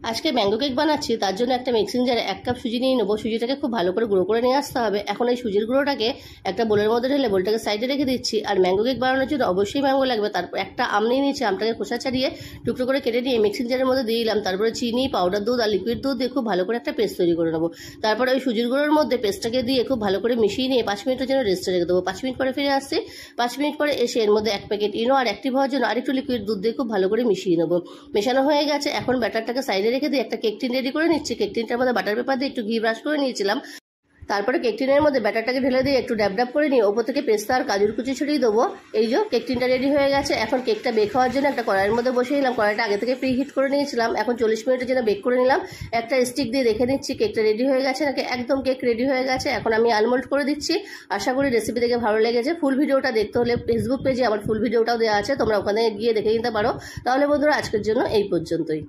আজকে mango cake বানাচ্ছি, তার জন্য একটা মিক্সিং জারে 1 কাপ সুজি নিয়ে নেবো। সুজিটাকে খুব ভালো করে গুঁড়ো করে নিয়ে আসতে হবে। এখন এই সুজির গুঁড়োটাকে একটা বোলের মধ্যে ঢেলে বোলটাকে সাইডে রেখে দিচ্ছি। আর ম্যাঙ্গো কেক বানানোর জন্য অবশ্যই ম্যাঙ্গো লাগবে। তারপর একটা আম নিয়ে নিচ্ছি, আমটাকে খোসা ছাড়িয়ে টুকরো করে কেটে নিয়ে মিক্সিং জারের মধ্যে দিয়ে দিলাম। তারপরে চিনি, পাউডার দুধ আর লিকুইড দুধ দিয়ে খুব ভালো করে একটা পেস্ট তৈরি করে নেবো। তারপরে ওই সুজির গুঁড়োর মধ্যে পেস্টটাকে দিয়ে খুব ভালো করে মিশিয়ে নিয়ে 5 মিনিটের জন্য রেস্টে রেখে দেবো। 5 মিনিট পরে ফিরে আসছি। 5 মিনিট পরে এসে এর মধ্যে 1 প্যাকেট ইনো আর অ্যাক্টিভ হওয়ার জন্য আরেকটু লিকুইড দুধ দিয়ে খুব ভালো করে মিশিয়ে নেবো। মেশানো হয়ে গেছে। এখন ব্যাটারটাকে সাইডে রেখে দিয়ে একটা কেক টিন রেডি করে নিচ্ছি। কেক টিনটার মধ্যে বাটার পেপার দিয়ে একটু ঘি ব্রাশ করে নিয়েছিলাম। তারপরে কেক টিনের মধ্যে ব্যাটারটাকে ঢেলে দিয়ে একটু ড্যাব ড্যাব করে নিয়ে ওপর থেকে পেস্তা আর কাজুর কুচি ছড়িয়ে দেবো। এই যে কেক টিনটা রেডি হয়ে গেছে। এখন কেকটা বেক হওয়ার জন্য একটা কড়াইয়ের মধ্যে বসিয়ে নিলাম। কড়াইটা আগে থেকে প্রি হিট করে নিয়েছিলাম। এখন 40 মিনিটের জন্য বেক করে নিলাম। একটা স্টিক দিয়ে দেখে নিচ্ছি কেকটা রেডি হয়ে গেছে নাকি। একদম কেক রেডি হয়ে গেছে। এখন আমি আনমোল্ড করে দিচ্ছি। আশা করি রেসিপি দেখে ভালো লেগেছে। ফুল ভিডিওটা দেখতে হলে ফেসবুক পেজে আমার ফুল ভিডিওটাও দেওয়া আছে, তোমরা ওখানে গিয়ে দেখে নিতে পারো। তাহলে বন্ধুরা আজকের জন্য এই পর্যন্তই।